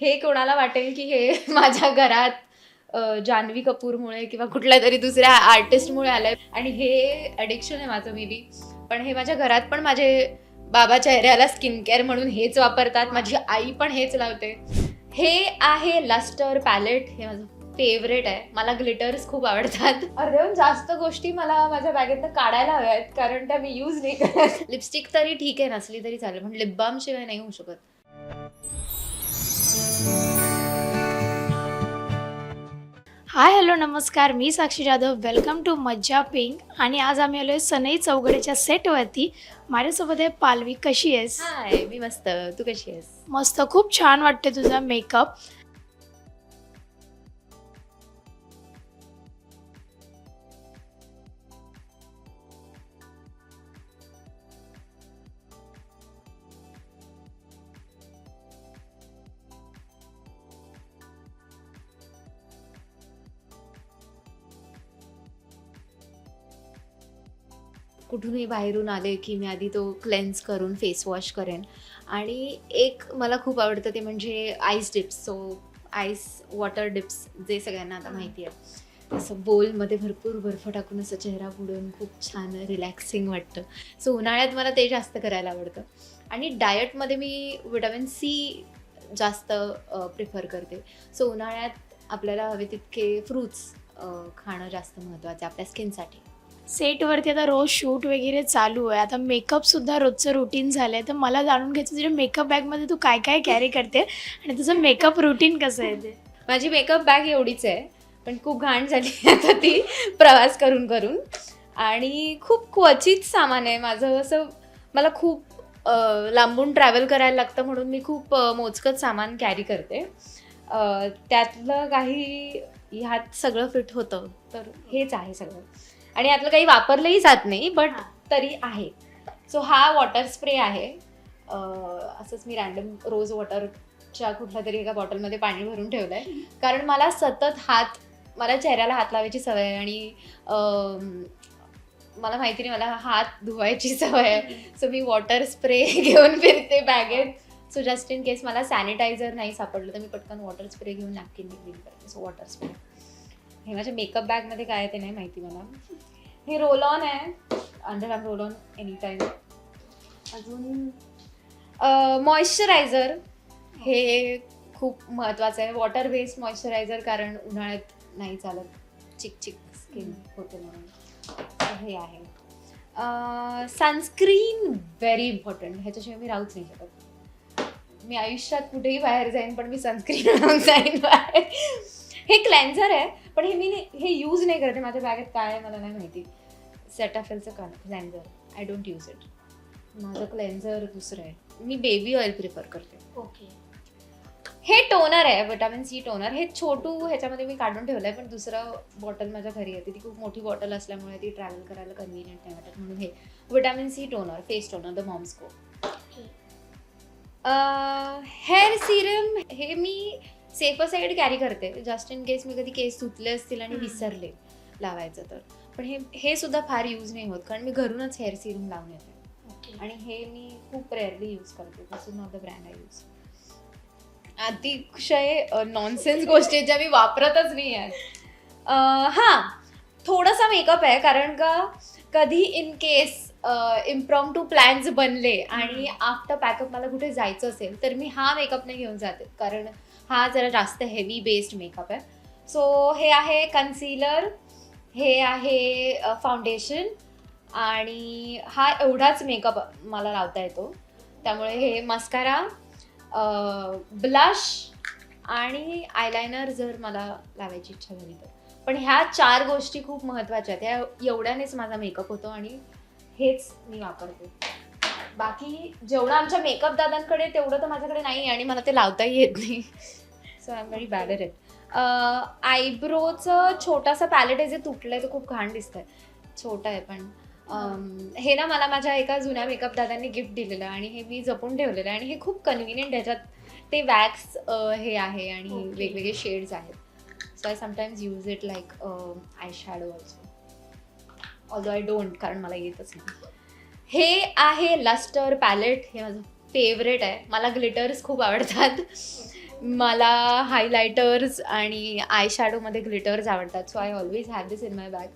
हे कोणाला वाटेल की हे माझ्या घरात जान्हवी कपूरमुळे किंवा कुठल्या तरी दुसऱ्या आर्टिस्टमुळे आलंय आणि हे ॲडिक्शन आहे माझं मे बी. पण हे माझ्या घरात पण माझे बाबा चेहऱ्याला स्किन केअर म्हणून हेच वापरतात, माझी आई पण हेच लावते. हे आहे लस्टर पॅलेट. हे माझं फेवरेट आहे. मला ग्लिटर्स खूप आवडतात. अर्ध्याहून जास्त गोष्टी मला माझ्या बॅगेतनं काढायला हव्या आहेत कारण त्या मी यूज नाही करत. लिपस्टिक तरी ठीक आहे, नसली तरी चालेल, पण लिप बाम शिवाय नाही होऊ शकत. हाय हॅलो नमस्कार, मी साक्षी जाधव. वेलकम टू मज्जा पिंक. आणि आज आम्ही आलो आहे सनई चौघडेच्या सेटवरती. माझ्यासोबत आहे पालवी. कशी आहेस? हाय, मी मस्त. तू कशी आहेस? मस्त, खूप छान वाटते तुझा मेकअप. कुठूनही बाहेरून आले की मी आधी तो क्लेन्स करून फेस वॉश करेन. आणि एक मला खूप आवडतं ते म्हणजे ice dips. So ice water dips जे सगळ्यांना आता माहिती आहे, असं बोलमध्ये भरपूर बर्फ टाकून असं चेहरा बुडवून खूप छान रिलॅक्सिंग वाटतं. सो उन्हाळ्यात मला ते जास्त करायला आवडतं. आणि डायटमध्ये मी विटॅमिन सी जास्त प्रिफर करते. सो उन्हाळ्यात आपल्याला हवे तितके फ्रूट्स खाणं जास्त महत्त्वाचं आहे आपल्या स्किनसाठी. सेटवरती आता रोज शूट वगैरे चालू आहे. आता मेकअपसुद्धा रोजचं रुटीन झालं आहे. तर मला जाणून घ्यायचं तुझ्या मेकअप बॅगमध्ये तू काय काय कॅरी करते आणि तुझं मेकअप रुटीन कसं आहे ते. माझी मेकअप बॅग एवढीच आहे, पण खूप घाण झाली आता ती प्रवास करून करून. आणि खूप क्वचित सामान आहे माझं. असं मला खूप लांबून ट्रॅव्हल करायला लागतं म्हणून मी खूप मोजकंच सामान कॅरी करते. त्यातलं काही ह्यात सगळं फिट होतं, तर हेच आहे सगळं. आणि यातलं काही वापरलंही जात नाही, बट तरी आहे. सो हा वॉटर स्प्रे आहे. असंच मी रॅन्डम रोज वॉटरच्या कुठल्या तरी एका बॉटलमध्ये पाणी भरून ठेवलं आहे, कारण मला सतत मला चेहऱ्याला हात लावायची सवय आहे. आणि मला माहिती नाही, मला हात धुवायची सवय आहे. सो मी वॉटर स्प्रे घेऊन फिरते बॅगेत. सो जस्ट इन केस मला सॅनिटायझर नाही सापडलं तर मी पटकन वॉटर स्प्रे घेऊन नॅपकिनने क्लीन करते. सो वॉटर स्प्रे हे माझ्या मेकअप बॅगमध्ये काय आहे ते नाही माहिती मला. हे रोल ऑन आहे, under arm roll on any time. अजून मॉइश्चरायझर हे खूप महत्त्वाचं आहे. वॉटर बेस्ड मॉइश्चरायझर, कारण उन्हाळ्यात नाही चालत, चिक स्किन होते म्हणून. हे आहे. Sunscreen very important. ह्याच्याशिवाय मी राहूच नाही शकत. मी आयुष्यात कुठेही बाहेर जाईन पण मी सनस्क्रीन लावून जाईन बाहेर. हे क्लेन्झर आहे, पण हे यूज नाही करते. माझ्या बॅगेत काय आहे मला नाही माहिती. सेटाफिलचं क्लेन्झर, आय डोंट यूज इट. माझं क्लेन्झर दुसरं आहे. मी बेबी ऑइल प्रिफर करते. ओके. हे टोनर आहे, विटॅमिन सी टोनर. हे छोटू ह्याच्यामध्ये मी काढून ठेवलं आहे, पण दुसरं बॉटल माझ्या घरी येते. ती खूप मोठी बॉटल असल्यामुळे ती ट्रॅव्हल करायला कन्व्हिनियंट नाही वाटत, म्हणून हे vitamin C toner, face toner, the moms co. Hair serum हे मी सेफर साईड कॅरी करते, जस्ट इन केस मी कधी केस धुतले असतील आणि विसरले लावायचं तर. पण हे सुद्धा फार यूज नाही होत, कारण मी घरूनच हेअर सिरम लावून येते. आणि हे मी खूप रेअरली यूज करते. This is not the brand I use. अतिशय नॉनसेन्स गोष्टी आहेत ज्या मी वापरतच नाही आहेत. हां, थोडासा मेकअप आहे, कारण का कधी इन केस इम्प्रॉम्प्टू प्लॅन्स बनले आणि आफ्टर पॅकअप मला कुठे जायचं असेल तर मी हा मेकअप नाही घेऊन जाते, कारण हा जरा जास्त हेवी बेस्ड मेकअप आहे. सो हे आहे कन्सिलर, हे आहे फाउंडेशन, आणि हा एवढाच मेकअप मला लावता येतो. त्यामुळे हे मस्कारा, ब्लश आणि आयलायनर जर मला लावायची इच्छा झाली तर. पण ह्या 4 गोष्टी खूप महत्त्वाच्या आहेत. ह्या एवढ्यानेच माझा मेकअप होतो आणि हेच मी वापरते. बाकी जेवढं आमच्या मेकअप दादांकडे तेवढं तर माझ्याकडे नाही आणि मला ते लावताही येत नाही. So I am very bad at it. आयब्रोचं छोटासा पॅलेट आहे जे तुटलं आहे, ते खूप घाण दिसतं आहे. छोटं आहे पण हे ना मला माझ्या एका जुन्या मेकअप दादांनी गिफ्ट दिलेलं आणि हे मी जपून ठेवलेलं आहे. आणि हे खूप कन्व्हिनियंट. ह्याच्यात ते वॅक्स हे आहे आणि वेगवेगळे शेड्स आहेत. So I sometimes use it like eye shadow also, although I don't, कारण मला येतच नाही. हे आहे लस्टर पॅलेट. हे माझं फेवरेट आहे. मला ग्लिटर्स खूप आवडतात. मला हायलायटर्स आणि आय शॅडोमध्ये ग्लिटर्स आवडतात. So I always have this in my bag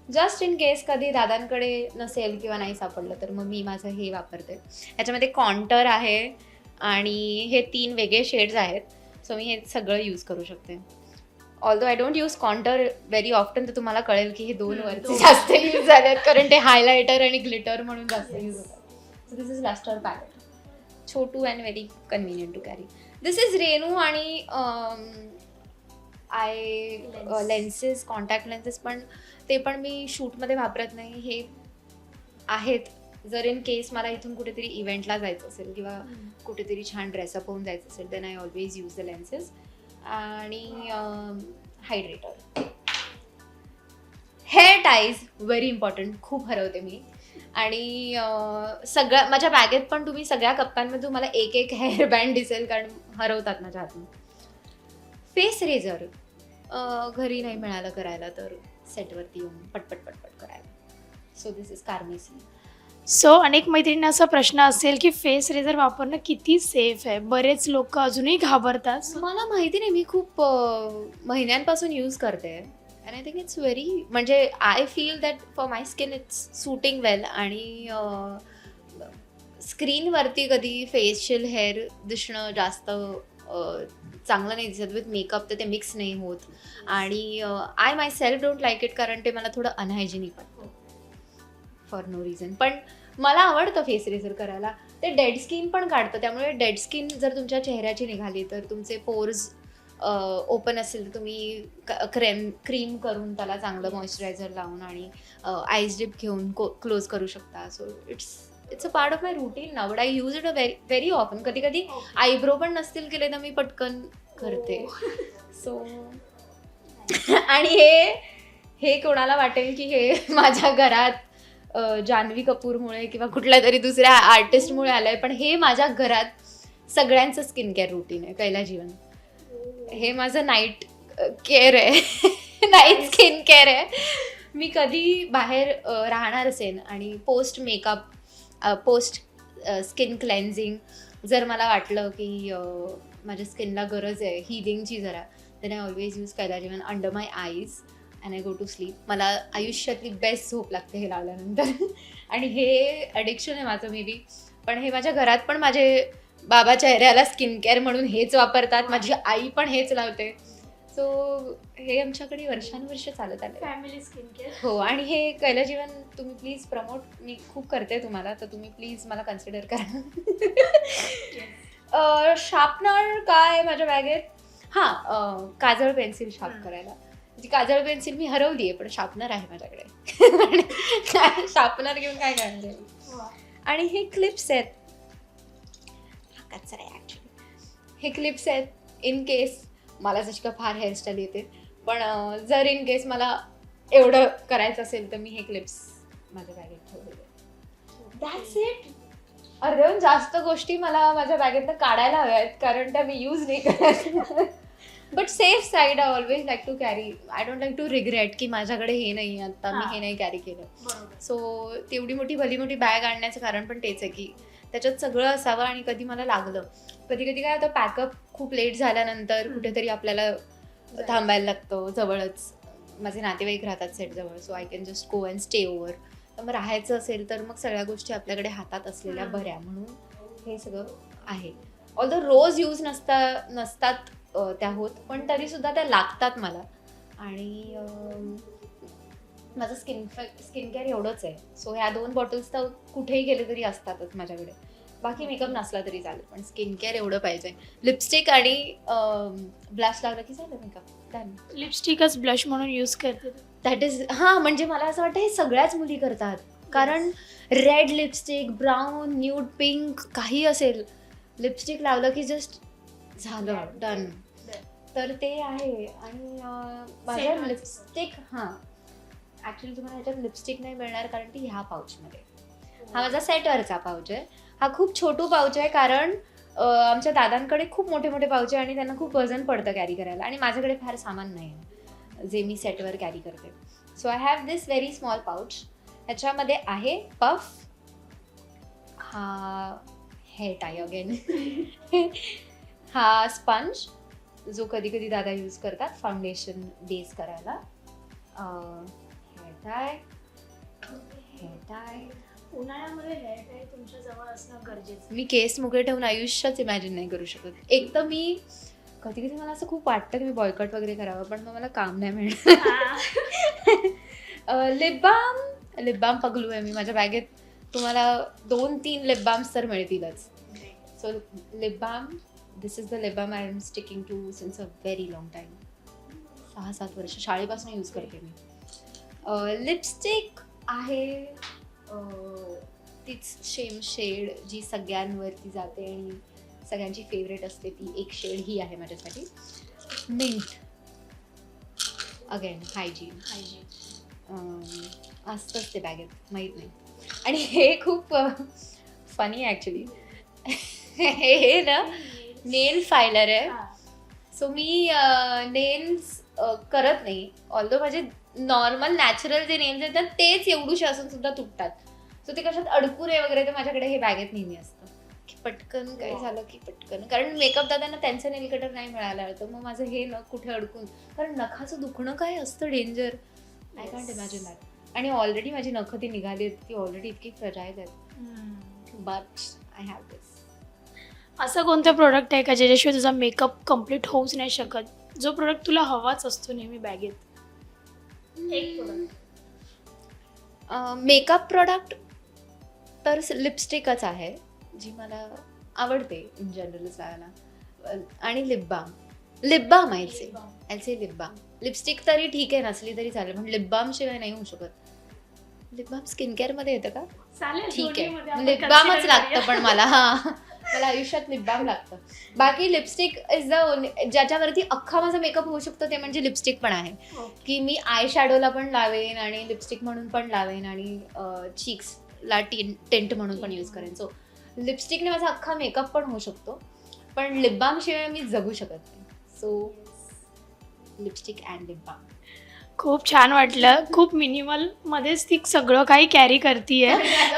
just in केस कधी दादांकडे नसेल किंवा नाही सापडलं तर मग मी माझं हे वापरते. ह्याच्यामध्ये कॉन्टर आहे आणि हे 3 वेगळे शेड्स आहेत. सो मी हे सगळं यूज करू शकते. Although I don't use contour very often, तर तुम्हाला कळेल की हे 2 वरचे जास्त यूज झालेत कारण ते हायलायटर आणि ग्लिटर म्हणून जास्त यूज होतात. So this is lustre palette. छोटू and very convenient to carry. This is renu आणि लेन्सेस, कॉन्टॅक्ट लेन्सेस, पण ते पण मी शूटमध्ये वापरत नाही. हे आहेत जर इन केस मला इथून कुठेतरी इव्हेंटला जायचं असेल किंवा कुठेतरी छान ड्रेसअप होऊन जायचं असेल then I always use the lenses. आणि hydrator. Hair ties very important, खूप हरवते मी. आणि सगळ्या माझ्या बॅगेत पण तुम्ही सगळ्या कप्प्यांमध्ये तुम्हाला एक एक हेअर बँड दिसेल कारण हरवतात माझ्या हातून. फेस रेझर घरी नाही मिळालं करायला तर सेटवरती येऊन पटपट पटपट करायला. So this is Carmesi. So अनेक मैत्रिणींना असा प्रश्न असेल की फेस रेझर वापरणं किती सेफ आहे. बरेच लोक अजूनही घाबरतात. मला माहिती नाही, मी खूप महिन्यांपासून यूज करते and I think it's very, म्हणजे I feel that for my skin it's suiting well. आणि स्क्रीनवरती कधी फेशियल हेअर दिसणं जास्त चांगलं नाही दिसत. विथ मेकअप तर ते मिक्स नाही होत. आणि I my self don't like it कारण ते मला थोडं अनहायजेनिक वाटतं फॉर नो रिझन. पण मला आवडतं फेस रेझर करायला. ते डेड स्किन पण काढतं. त्यामुळे डेड स्किन जर तुमच्या चेहऱ्याची निघाली तर तुमचे पोर्स ओपन असेल तर तुम्ही क्रीम करून त्याला चांगलं मॉइश्चरायझर लावून आणि आईस डिप घेऊन क्लोज करू शकता. So it's a part of my routine now. But I use it very often. कधी कधी आयब्रो पण नसतील केले तर मी पटकन करते. सो आणि हे कोणाला वाटेल की हे माझ्या घरात जान्हवी कपूरमुळे किंवा कुठल्या तरी दुसऱ्या आर्टिस्टमुळे आलंय, पण हे माझ्या घरात सगळ्यांचं स्किन केअर रुटीन आहे. कैलाजीवन हे माझं नाईट केअर आहे. नाईट स्किन केअर आहे. मी कधी बाहेर राहणार असेल आणि post makeup, post skin cleansing जर मला वाटलं की माझ्या स्किनला गरज आहे हिलिंगची जरा, then I always use Kailas Jeevan under my eyes and I go to sleep. मला आयुष्यातली बेस्ट झोप लागते हे लावल्यानंतर. आणि हे ॲडिक्शन आहे माझं मे बी. पण हे माझ्या घरात पण माझे बाबा चेहऱ्याला स्किन केअर म्हणून हेच वापरतात. माझी आई पण हेच लावते. सो हे आमच्याकडे वर्षानुवर्ष चालत आलं फॅमिली स्किन केअर. हो. आणि हे कैलाजीवन तुम्ही प्लीज प्रमोट, मी खूप करते तुम्हाला, तर तुम्ही प्लीज मला कन्सिडर करा. शार्पनर काय माझ्या बॅगेत? हां, काजळ पेन्सिल शार्प करायला. जी काजळ पेन्सिल मी हरवली आहे पण शार्पनर आहे माझ्याकडे. शार्पनर घेऊन काय करणार आहे. आणि हे क्लिप्स आहेत. हा कचरा आहे ॲक्च्युली. हे क्लिप्स आहेत इन केस मला जशी का फार हेअरस्टाईल येते, पण जर इन केस मला एवढं करायचं असेल तर मी हे क्लिप्स माझ्या बॅगेत ठेवलेले. That's it. अर्ध्याहून जास्त गोष्टी मला माझ्या बॅगेतनं काढायला हव्या आहेत कारण त्या मी यूज नाही करत. But safe side I always like to carry. I don't like to regret की माझ्याकडे हे नाही आहे, आता मी हे नाही कॅरी केलं. सो तेवढी मोठी भली मोठी बॅग आणण्याचं कारण पण तेच आहे की त्याच्यात सगळं असावं आणि कधी मला लागलं. कधी कधी काय होतं, पॅकअप खूप लेट झाल्यानंतर कुठेतरी आपल्याला थांबायला लागतं. जवळच माझे नातेवाईक राहतात सेटजवळ, so I can just go and stay over. तर मग राहायचं असेल तर मग सगळ्या गोष्टी आपल्याकडे हातात असलेल्या बऱ्या, म्हणून हे सगळं आहे. ऑल्दो रोज यूज नसतात त्या होत, पण तरीसुद्धा त्या लागतात मला. आणि माझं स्किन केअर एवढंच आहे. सो ह्या 2 बॉटल्स तर कुठेही गेले तरी असतातच माझ्याकडे. बाकी मेकअप नसला तरी चालेल पण स्किन केअर एवढं पाहिजे. लिपस्टिक आणि ब्लश लावलं की झालं मेकअप डन. लिपस्टिकच ब्लश म्हणून यूज करते. दॅट इज हां, म्हणजे मला असं वाटतं हे सगळ्याच मुली करतात. कारण red lipstick, brown, nude pink काही असेल, लिपस्टिक लावलं की जस्ट झालं डन. तर ते आहे. आणि माझ्या लिपस्टिक ॲक्च्युली तुम्हाला ह्याच्यात लिपस्टिक नाही मिळणार कारण ती ह्या पाऊचमध्ये. हा माझा सेटवरचा पाऊच आहे. हा खूप छोटू पाऊच आहे कारण आमच्या दादांकडे खूप मोठे मोठे पाऊच आहे आणि त्यांना खूप वजन पडतं कॅरी करायला आणि माझ्याकडे फार सामान नाही आहे जे मी सेटवर कॅरी करते. So I have this very small pouch. ह्याच्यामध्ये आहे पफ, हा हेअर टाय अगेन, हा स्पंज, जो कधी कधी दादा यूज करतात फाउंडेशन बेस करायला. Hair tie, hair tie. उन्हाळ्यामध्ये हेअर टाय तुमच्या जवळ असणं गरजेचं. मी केस मोकळे ठेवून आयुष्याच इमॅजिन नाही करू शकत. एक तर मी कधी कधी मला असं खूप वाटतं की मी बॉयकॉट वगैरे करावं, पण मग मला काम नाही मिळणार. लिप बाम पगलू आहे मी माझ्या बॅगेत. तुम्हाला 2-3 लिप बाम्स तर मिळतीलच. So lip balm, this is the lip balm I am sticking to since a very long time. 6-7 वर्ष शाळेपासून यूज करते मी. लिपस्टिक आहे तीच सेम शेड जी सगळ्यांवरती जाते आणि सगळ्यांची फेवरेट असते ती एक शेड ही आहे माझ्यासाठी. मिंट, अगेन हायजीन असतंच ते बॅगेत, माहीत नाही. आणि हे खूप फनी ॲक्च्युली. हे ना नेल फायलर आहे. सो मी नेल्स करत नाही, ऑल्दो माझे नॉर्मल नॅचरल जे नेल्स आहेत ना तेच एवढूशे असून सुद्धा तुटतात. सो ते कशात अडकून वगैरे तर माझ्याकडे हे बॅगेत नेहमी असतं की पटकन काय झालं की पटकन, कारण मेकअप दादांना त्यांचं नेल कटर नाही मिळालं तर मग माझं हे नख कुठे अडकून, कारण नखाचं दुखणं काय असतं danger, I can't imagine that. आणि ऑलरेडी माझी नखं ती निघाली आहेत, ती ऑलरेडी इतकी फ्रजाईल आहेत, बट आय हॅव दिस. असं कोणतं प्रोडक्ट आहे का ज्याच्याशिवाय तुझा मेकअप कम्प्लीट होऊच नाही शकत, जो प्रोडक्ट तुला हवाच असतो नेहमी बॅगेत? एक प्रोडक्ट. मेकअप प्रोडक्ट तर लिपस्टिकच आहे जी मला आवडते इन जनरलच लावायला. आणि lip balm I say lip balm. Lipstick तरी ठीक आहे नसली तरी चालेल, पण लिप बाम शिवाय नाही होऊ शकत. लिप बाम स्किन केअर मध्ये येतं का? ठीक आहे, लिप बामच लागतं पण मला. मला आयुष्यात लिप बाम लागतं. बाकी लिपस्टिक इज द ज्याच्यावरती अख्खा माझा मेकअप होऊ शकतो ते म्हणजे लिपस्टिक पण आहे. की मी आय शॅडोला पण लावेन आणि लिपस्टिक म्हणून पण लावेन आणि चीक्सला टेंट म्हणून पण यूज करेन. सो लिपस्टिकने माझा अख्खा मेकअप पण होऊ शकतो, पण लिप बाम शिवाय मी जगू शकत नाही. So lipstick and lip balm. खूप छान वाटलं. खूप मिनिमल मध्येच ती सगळं काही कॅरी करतीये.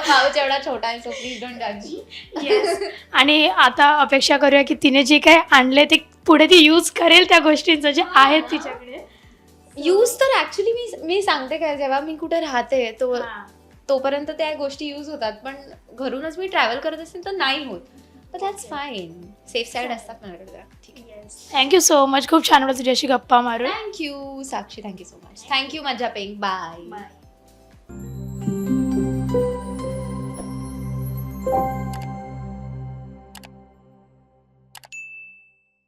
पाऊच एवढा छोटा आहे, सो प्लीज डोंट जज. येस. आणि आता अपेक्षा करूया की तिने जे काय आणले ते पुढे ती यूज करेल त्या गोष्टींचं जे आहेत तिच्याकडे. यूज तर ऍक्च्युली मी सांगते काय, जेव्हा मी कुठे राहते तोपर्यंत त्या गोष्टी यूज होतात, पण घरूनच मी ट्रॅव्हल करत असेल तर नाही होत. But that's fine, safe side असतात माझ्याकडे जरा. ठीक आहे. Thank you so much. खूप छान वाटलं तुझ्याशी गप्पा मारून. थँक्यू साक्षी, थँक्यू सो मच. थँक्यू मज्जा पेंग. बाय.